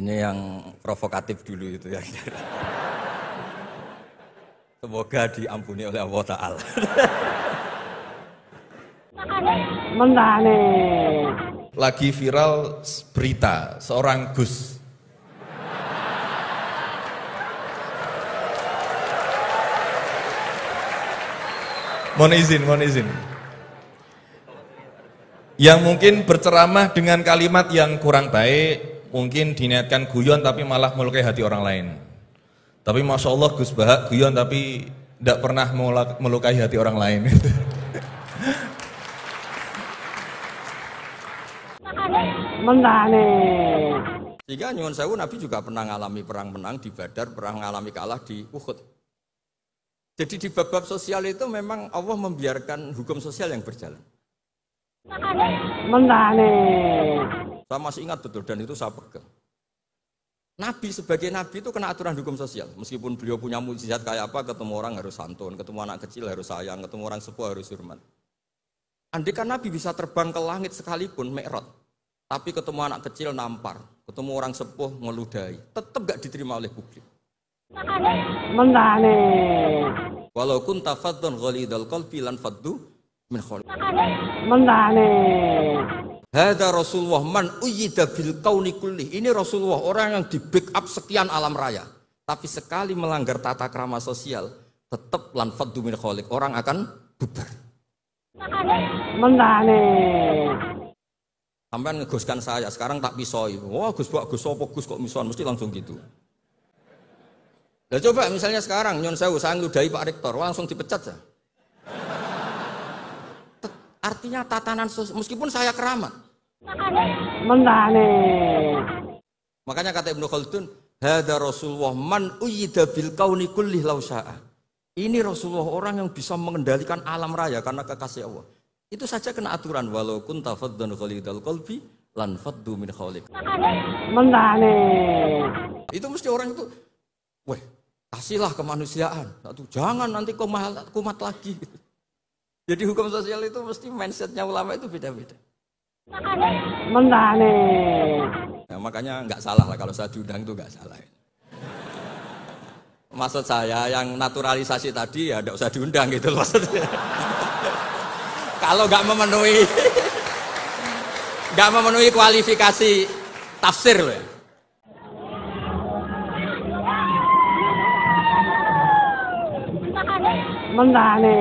Ini yang provokatif dulu itu ya. Semoga diampuni oleh Allah Ta'ala. Mentane. Lagi viral berita seorang Gus. Mohon izin. Yang mungkin berceramah dengan kalimat yang kurang baik, mungkin diniatkan guyon tapi malah melukai hati orang lain. Tapi Masya Allah Gus Bahak guyon tapi tidak pernah melukai hati orang lain. Mentane. Sehingga nyuwun sewu Nabi juga pernah mengalami perang menang di Badar, pernah mengalami kalah di Uhud. Jadi di bab-bab sosial itu memang Allah membiarkan hukum sosial yang berjalan. Mentane. Saya masih ingat betul dan itu saya pegang. Nabi sebagai Nabi itu kena aturan hukum sosial. Meskipun beliau punya mukjizat kayak apa, ketemu orang harus santun, ketemu anak kecil harus sayang, ketemu orang sepuh harus hormat. Andai kan Nabi bisa terbang ke langit sekalipun, Mi'raj, tapi ketemu anak kecil nampar, ketemu orang sepuh ngeludahi, tetap gak diterima oleh publik. Mentane. Walau kunta faddan ghalidhal qalbi lan faddu min khawlik. Mentane. Hadza Rasulullah man uyyida bil kauni kulli. Ini Rasulullah orang yang di backup sekian alam raya. Tapi sekali melanggar tata krama sosial, tetap lan faddu min khawlik. Orang akan bubar. Mentane. Sampai ngegoskan saya, sekarang tak pisoi. Wah Gus apa Gus kok misuan, mesti langsung gitu. Nah coba misalnya sekarang nyon sewu saya ngeludahi Pak Rektor, langsung dipecat ya. Artinya tatanan sosial, meskipun saya keramat. Mentane. Makanya kata Ibnu Khaldun, hadza Rasulullah man uyyida bil kauni kulli law syaa. Ini Rasulullah orang yang bisa mengendalikan alam raya karena kekasih Allah. Itu saja kena aturan walau kunta faddan ghalidhal qalbi lan faddu min khawlik. Mentane. Itu mesti orang itu, weh, kasihlah kemanusiaan. Satu, jangan nanti kumat lagi. Jadi hukum sosial itu mesti mindsetnya ulama itu beda-beda. Mentane. Nah, makanya nggak salah lah kalau saya diundang itu nggak salah. Maksud saya yang naturalisasi tadi ya nggak usah diundang gitu maksudnya. Kalau nggak memenuhi kualifikasi tafsir loh ya. Mentane.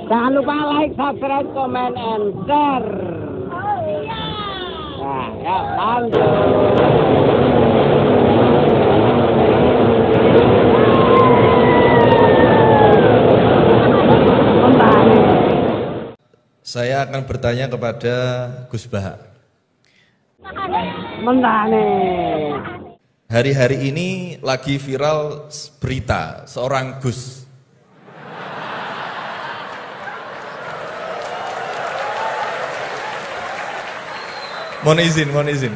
Jangan lupa like, subscribe, comment, and share. Nah, ya, lanjut. Saya akan bertanya kepada Gus Bahak. Mentane. Hari-hari ini lagi viral berita seorang Gus. Mohon izin.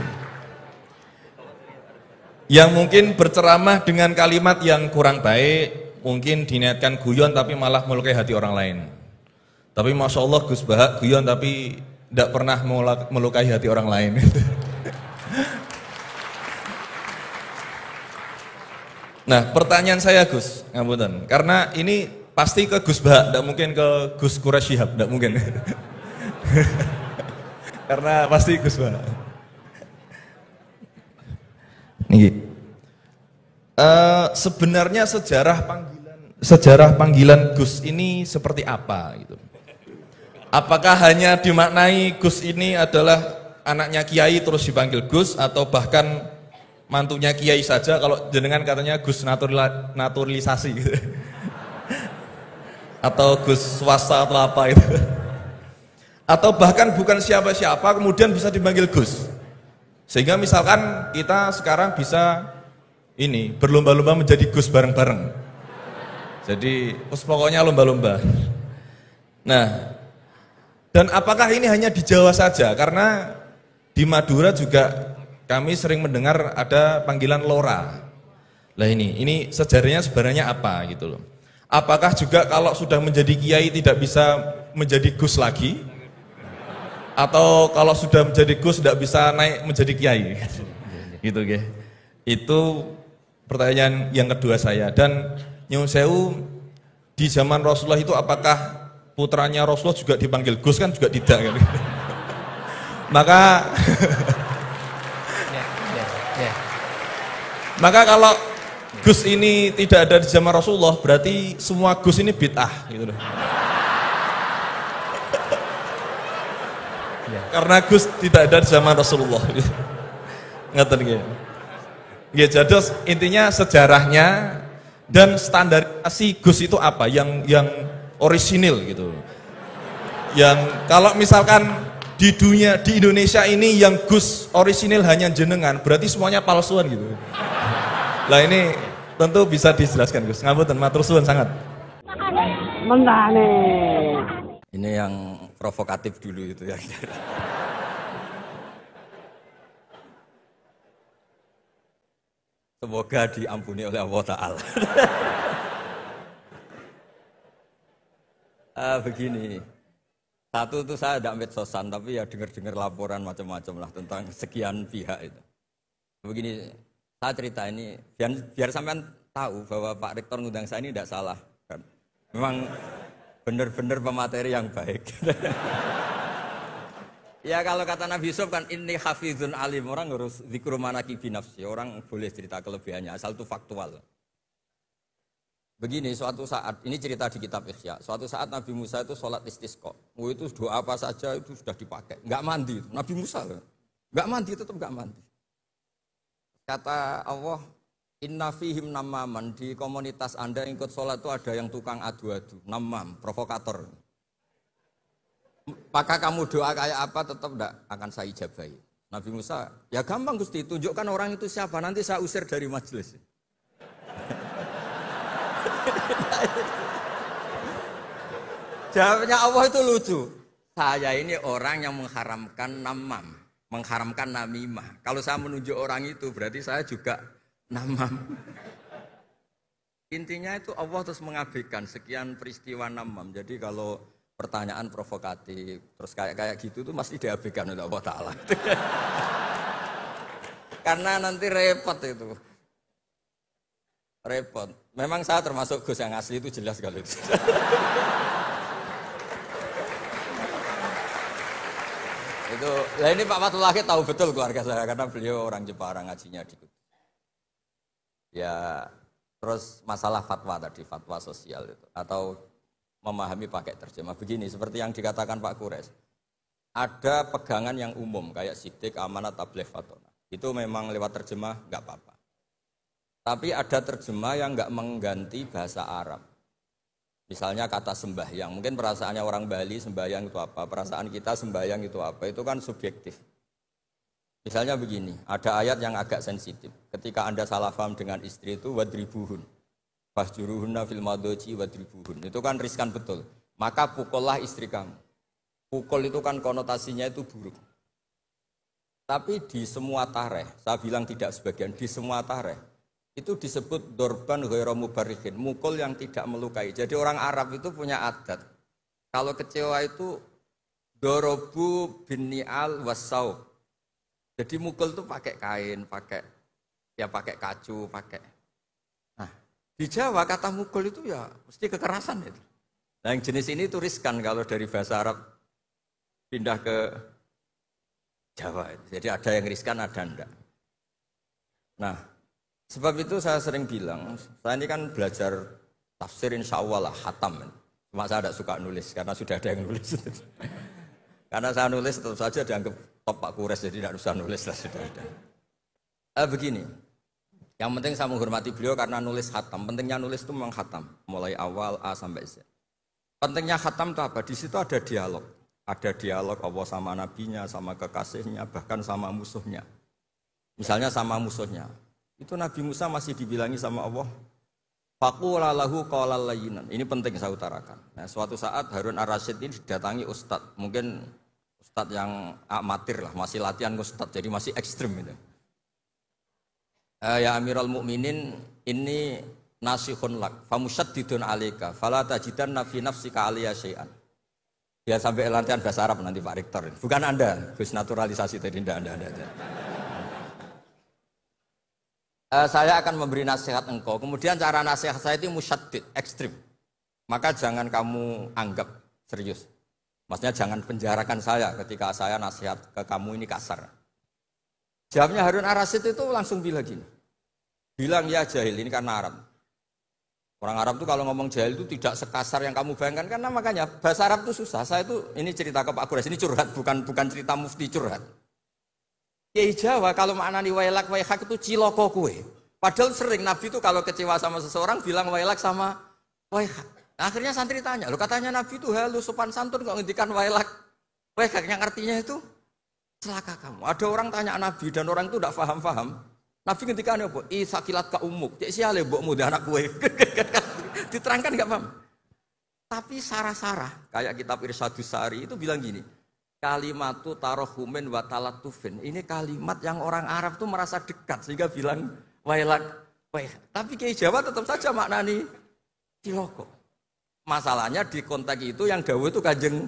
Yang mungkin berceramah dengan kalimat yang kurang baik, mungkin diniatkan guyon tapi malah melukai hati orang lain. Tapi Masya Allah Gus Bahak guyon tapi tidak pernah melukai hati orang lain. Nah pertanyaan saya Gus, ngapunten, karena ini pasti ke Gus Bahak, tidak mungkin ke Gus Quraisy Shihab, tidak mungkin. Karena pasti Gus Bahak. Sebenarnya sejarah panggilan Gus ini seperti apa gitu? Apakah hanya dimaknai Gus ini adalah anaknya Kiai terus dipanggil Gus, atau bahkan mantunya Kiai saja kalau jenengan katanya Gus naturalisasi gitu. Atau Gus swasta atau apa itu. Atau bahkan bukan siapa-siapa kemudian bisa dipanggil Gus. Sehingga misalkan kita sekarang bisa ini berlomba-lomba menjadi Gus bareng-bareng. Jadi pokoknya lomba-lomba. Nah, dan apakah ini hanya di Jawa saja? Karena di Madura juga kami sering mendengar ada panggilan Lora. Lah ini sejarahnya sebenarnya apa gitu loh. Apakah juga kalau sudah menjadi kiai tidak bisa menjadi Gus lagi? Atau kalau sudah menjadi Gus tidak bisa naik menjadi kiai? Gitu nggih. Itu pertanyaan yang kedua saya. Dan nyuwun sewu, di zaman Rasulullah itu apakah putranya Rasulullah juga dipanggil Gus? Kan juga tidak kan. Maka maka kalau Gus ini tidak ada di zaman Rasulullah, berarti semua Gus ini bid'ah gitu loh. Karena Gus tidak ada di zaman Rasulullah. Ngeten nggih. Nggih, jadi intinya sejarahnya dan standarisasi Gus itu apa yang orisinil gitu. Yang kalau misalkan di dunia, di Indonesia ini yang Gus orisinil hanya jenengan, berarti semuanya palsuan gitu. Lah ini tentu bisa dijelaskan Gus. Ngapunten, matur suwun sangat. Mentane. Ini yang provokatif dulu itu ya. Semoga diampuni oleh Allah Ta'ala. Begini, satu itu saya tidak medsosan, tapi ya dengar-dengar laporan macam-macam lah tentang sekian pihak itu. Begini, saya cerita ini biar sampean tahu bahwa Pak Rektor ngundang saya ini tidak salah. Kan? Memang benar-benar pemateri yang baik. Ya kalau kata Nabi Yusuf kan ini hafizun alim, orang harus zikru manaki binafsi, orang boleh cerita kelebihannya asal itu faktual. Begini, suatu saat, ini cerita di kitab Ihya, suatu saat Nabi Musa itu sholat istisqa, itu doa apa saja itu sudah dipakai, nggak mandi, Nabi Musa nggak mandi, tetap nggak mandi. Kata Allah, inna fihim namaman, di komunitas Anda yang ikut sholat itu ada yang tukang adu-adu, namam, provokator. Maka kamu doa kayak apa tetap tidak akan saya ijabahi. Nabi Musa, ya gampang Gusti, tunjukkan orang itu siapa, nanti saya usir dari majelis. Jawabnya Allah itu lucu. Saya ini orang yang mengharamkan namam, mengharamkan namimah. Kalau saya menunjuk orang itu berarti saya juga namam. Intinya itu Allah terus mengabaikan sekian peristiwa namam. Jadi kalau pertanyaan provokatif, terus kayak gitu tuh mesti diabaikan oleh Allah Ta'ala. Karena nanti repot itu. Repot. Memang saya termasuk Gus yang asli itu jelas kalau itu. Itu, nah ini Pak Fatullah tahu betul keluarga saya karena beliau orang Jepara ngajinya di Kudus. Ya, terus masalah fatwa tadi, fatwa sosial itu atau memahami pakai terjemah begini seperti yang dikatakan Pak Kures. Ada pegangan yang umum kayak sidik, amanat, tabligh, fatona. Itu memang lewat terjemah nggak apa-apa. Tapi ada terjemah yang nggak mengganti bahasa Arab. Misalnya kata sembahyang, mungkin perasaannya orang Bali sembahyang itu apa, perasaan kita sembahyang itu apa, itu kan subjektif. Misalnya begini, ada ayat yang agak sensitif. Ketika Anda salah paham dengan istri itu wadribuhun. Fahjuruhunna fil madoji wadribuhun. Itu kan riskan betul. Maka pukullah istri kamu. Pukul itu kan konotasinya itu buruk. Tapi di semua tareh, saya bilang tidak sebagian, di semua tareh itu disebut dorban ghairu mubarrihin, mukul yang tidak melukai. Jadi orang Arab itu punya adat. Kalau kecewa itu dorobu bin ni'al wassaub. Jadi mukul itu pakai kain, pakai kacu, pakai. Di Jawa kata mukul itu ya mesti kekerasan itu. Nah yang jenis ini itu riskan kalau dari bahasa Arab pindah ke Jawa. Jadi ada yang riskan, ada enggak. Nah sebab itu saya sering bilang, saya ini kan belajar tafsir insya Allah lah, khatam. Cuma saya tidak suka nulis karena sudah ada yang nulis. Karena saya nulis tetap saja dianggap top Pak Kures, jadi tidak usah nulis lah sudah ada. Begini. Yang penting saya menghormati beliau karena nulis khatam. Pentingnya nulis itu memang khatam, mulai awal A sampai Z. Pentingnya khatam itu apa? Di situ ada dialog. Ada dialog Allah sama nabinya, sama kekasihnya, bahkan sama musuhnya. Misalnya sama musuhnya. Itu Nabi Musa masih dibilangi sama Allah. Faqula lahu qawlan layyinan. Ini penting saya utarakan. Nah, suatu saat Harun Ar-Rasyid ini didatangi ustadz. Mungkin ustadz yang amatir lah, masih latihan ustadz, jadi masih ekstrim itu. Ya Amirul Mukminin, ini nasihun lak, famusyaddidun alaika, fala tajidanna fi nafsika aliyya syai'an. Ya sampai latihan bahasa Arab nanti Pak Rektor. Bukan Anda, Gus naturalisasi tadi Anda. Saya akan memberi nasihat engkau. Kemudian cara nasihat saya itu musyaddid, ekstrim. Maka jangan kamu anggap serius. Maksudnya jangan penjarakan saya ketika saya nasihat ke kamu ini kasar. Jawabnya Harun ar-Rasyid itu langsung bilang gini. Bilang ya jahil, ini karena Arab. Orang Arab itu kalau ngomong jahil itu tidak sekasar yang kamu bayangkan. Karena makanya bahasa Arab itu susah. Saya itu, ini cerita ke Pak Quraisy, ini curhat, bukan cerita mufti curhat. Kiai Jawa kalau maknani wailak waihak itu ciloko kue. Padahal sering Nabi itu kalau kecewa sama seseorang bilang wailak sama waihak. Akhirnya santri tanya, lo katanya Nabi itu halus sopan santun kok ngendikan wailak waihak yang artinya itu celaka kamu. Ada orang tanya Nabi dan orang itu tidak paham-paham. Nabi ngendikan apa? Sakilat ka umuk. Cek siale mbokmu dan anak kue. Diterangkan enggak paham. Tapi sarah-sarah kayak kitab Irsyadus Sari itu bilang gini. Kalimatu tarohumin wa talatufin. Ini kalimat yang orang Arab tuh merasa dekat sehingga bilang wailak waihak. Tapi Kiai Jawa tetap saja maknani ciloko. Masalahnya di konteks itu yang dawuh itu Kanjeng.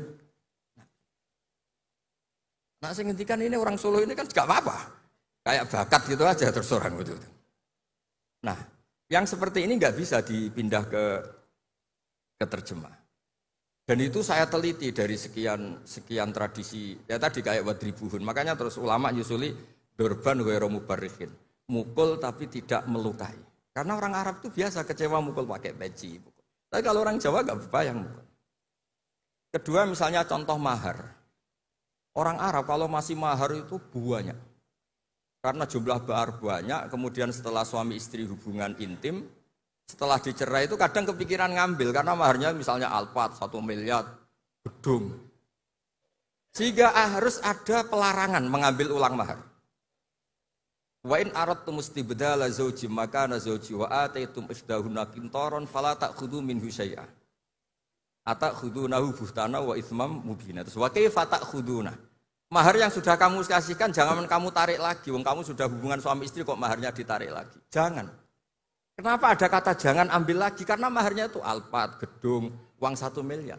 Nah, saya ngendikan ini orang Solo ini kan enggak apa-apa. Kayak bakat gitu aja terus orang gitu. Nah, yang seperti ini enggak bisa dipindah ke terjemah. Dan itu saya teliti dari sekian tradisi, ya tadi kayak wadribuhun. Makanya terus ulama nyusuli dorban ghairu mubarrihin. Mukul tapi tidak melukai. Karena orang Arab itu biasa kecewa mukul pakai peci. Tapi kalau orang Jawa enggak berbayang mukul. Kedua misalnya contoh mahar. Orang Arab kalau masih mahar itu banyak. Karena jumlah mahar banyak, kemudian setelah suami istri hubungan intim, setelah dicerai itu kadang kepikiran ngambil karena maharnya misalnya Alphard 1 miliar gedung. Sehingga harus ada pelarangan mengambil ulang mahar. Wa in aradtum istibdala zawji makana zawji wa ataitum isdahunna qintaran fala ta'khudhu minhu syai'a. Atakhudunahu buhtana wa itsmam mubina. Terus wa kaifa ta'khuduna? Mahar yang sudah kamu kasihkan jangan kamu tarik lagi. Wong kamu sudah hubungan suami istri kok maharnya ditarik lagi. Jangan. Kenapa ada kata jangan ambil lagi? Karena maharnya itu Alphard, gedung, uang 1 miliar.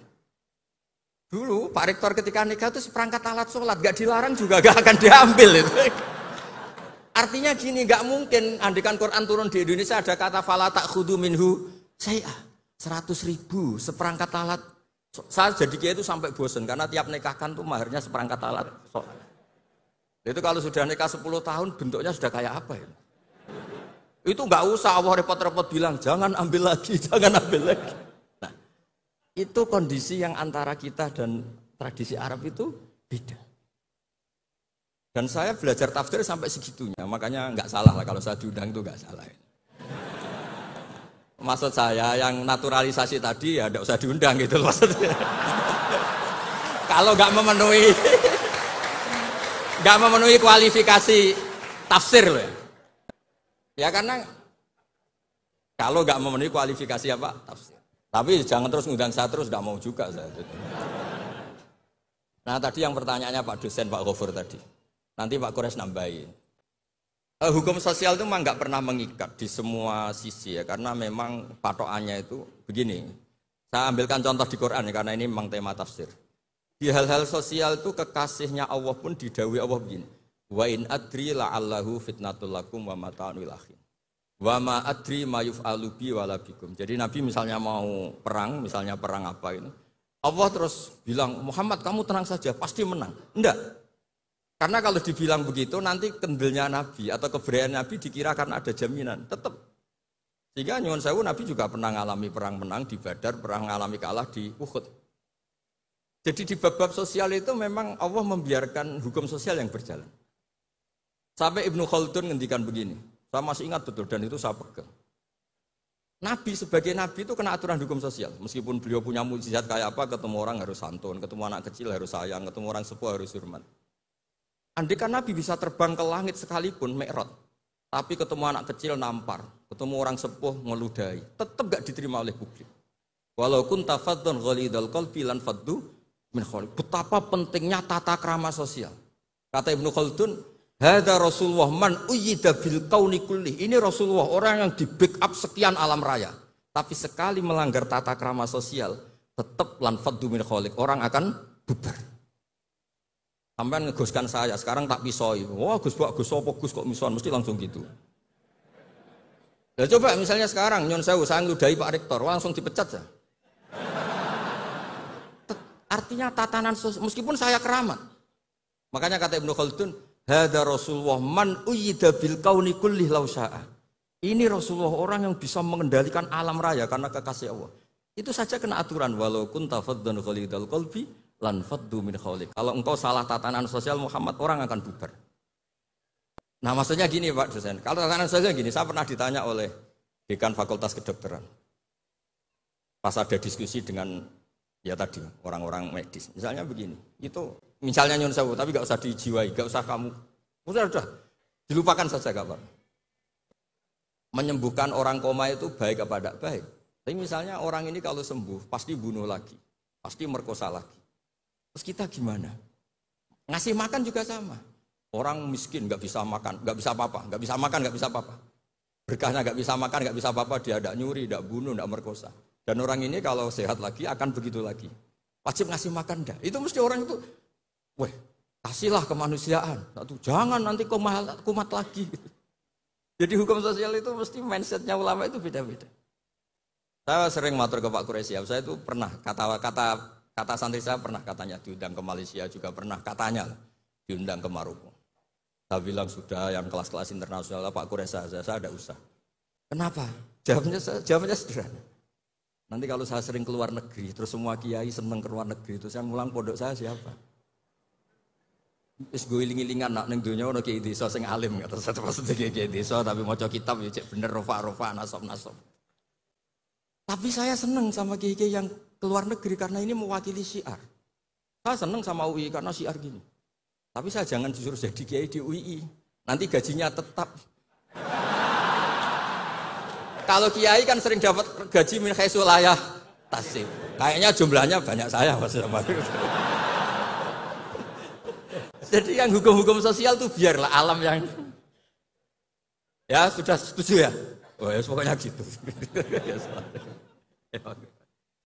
Dulu Pak Rektor ketika nikah itu seperangkat alat sholat, gak dilarang juga gak akan diambil itu. Artinya gini, gak mungkin andikan Quran turun di Indonesia ada kata fala ta'khudhu minhu syai'a 100.000 seperangkat alat. Saya jadi kiai itu sampai bosan karena tiap nikahkan tuh maharnya seperangkat alat sholat. Itu kalau sudah nikah 10 tahun bentuknya sudah kayak apa ya? Itu nggak usah Allah repot-repot bilang jangan ambil lagi, jangan ambil lagi. Nah, itu kondisi yang antara kita dan tradisi Arab itu beda. Dan saya belajar tafsir sampai segitunya, makanya nggak salah lah kalau saya diundang itu nggak salah. Maksud saya yang naturalisasi tadi ya nggak usah diundang gitu maksudnya. Kalau nggak memenuhi kualifikasi tafsir loh ya. Ya karena kalau nggak memenuhi kualifikasi apa tafsir. Tapi jangan terus ngundang saya terus, nggak mau juga saya. Nah tadi yang pertanyaannya Pak dosen Pak Ghafur tadi. Nanti Pak Quraisy nambahin. Hukum sosial itu memang nggak pernah mengikat di semua sisi ya, karena memang patokannya itu begini. Saya ambilkan contoh di Quran ya, karena ini memang tema tafsir. Di hal-hal sosial itu kekasihnya Allah pun didhawuhi Allah begini. Wa in adri la'allahu fitnatul lakum wa mata'un lil akhin. Wa ma adri ma yuf'alu bi wala bikum. Jadi Nabi misalnya mau perang, misalnya perang apa ini. Allah terus bilang, "Muhammad kamu tenang saja, pasti menang." Enggak. Karena kalau dibilang begitu nanti kendelnya Nabi atau keberanian Nabi dikira karena ada jaminan. Tetap. Sehingga nyuwun sewu Nabi juga pernah mengalami perang menang di Badar, pernah mengalami kalah di Uhud. Jadi di bab-bab sosial itu memang Allah membiarkan hukum sosial yang berjalan. Sampai Ibnu Khaldun ngendikan begini, saya masih ingat betul dan itu saya pegang. Nabi sebagai Nabi itu kena aturan hukum sosial. Meskipun beliau punya mukjizat kayak apa, ketemu orang harus santun, ketemu anak kecil harus sayang, ketemu orang sepuh harus hormat. Andai kan Nabi bisa terbang ke langit sekalipun, Mi'raj, tapi ketemu anak kecil nampar, ketemu orang sepuh ngeludahi, tetap gak diterima oleh publik. Walaupun tafadzun ghalidul qalbi lan faddu min khaliq. Betapa pentingnya tata krama sosial. Kata Ibnu Khaldun, hadza Rasulullah man uyyida bil kauni kulli. Ini Rasulullah orang yang di backup sekian alam raya. Tapi sekali melanggar tata krama sosial, tetap lan faddu min khaliq. Orang akan bubar. Sampai ngegoskan saya, sekarang tak pisoi. Wah Gus Pak, Gus apa Gus kok mison, mesti langsung gitu. Nah, coba misalnya sekarang nyon sewu saya ngeludahi Pak Rektor, langsung dipecat ya. Artinya tatanan sosial, meskipun saya keramat. Makanya kata Ibnu Khaldun, hadza Rasulullah man uyyida bil kauni kullih law syaa. Ini Rasulullah orang yang bisa mengendalikan alam raya karena kekasih Allah. Itu saja kena aturan walau kunta faddan ghalidal qalbi lan faddu min khawlik. Kalau engkau salah tatanan sosial Muhammad, orang akan bubar. Nah maksudnya gini Pak dosen, kalau tatanan sosial gini, saya pernah ditanya oleh dekan Fakultas Kedokteran. Pas ada diskusi dengan ya tadi orang-orang medis, misalnya begini, itu misalnya nyun sewu, tapi gak usah dijiwai, gak usah kamu, udah dilupakan saja gak Pak. Menyembuhkan orang koma itu baik apa tidak baik. Tapi misalnya orang ini kalau sembuh pasti bunuh lagi, pasti merkosa lagi. Terus kita gimana? Ngasih makan juga sama. Orang miskin nggak bisa makan, nggak bisa apa-apa, nggak bisa makan, nggak bisa apa-apa. Berkahnya nggak bisa makan, nggak bisa apa-apa, dia tidak nyuri, tidak bunuh, tidak merkosa. Dan orang ini kalau sehat lagi akan begitu lagi. Wajib ngasih makan enggak? Itu mesti orang itu, weh, kasihlah kemanusiaan. Jangan nanti kumat lagi. Jadi hukum sosial itu mesti mindsetnya ulama itu beda-beda. Saya sering matur ke Pak Quraisy, saya itu pernah kata santri saya pernah katanya diundang ke Malaysia juga pernah katanya diundang ke Maroko. Saya bilang sudah yang kelas-kelas internasional Pak Quraisy saya ada usah. Kenapa? Jawabannya sederhana. Nanti kalau saya sering keluar negeri, terus semua kiai seneng keluar negeri, terus yang mulang pondok saya siapa? Terus gue iling-ilingan nak neng dunia ono kiai desa sing alim, terus saya maksudnya kiai desa tapi maca kitab ya cek bener rofa nasab. Tapi saya seneng sama kiai yang keluar negeri karena ini mewakili syiar. Saya seneng sama UI karena syiar gini. Tapi saya jangan disuruh jadi kiai di UI. Nanti gajinya tetap. Kalau kiai kan sering dapat gaji min khaisul layah tasib. Kayaknya jumlahnya banyak saya maksudnya. Jadi yang hukum-hukum sosial tuh biarlah alam yang. Ya sudah setuju ya. Oh ya pokoknya gitu.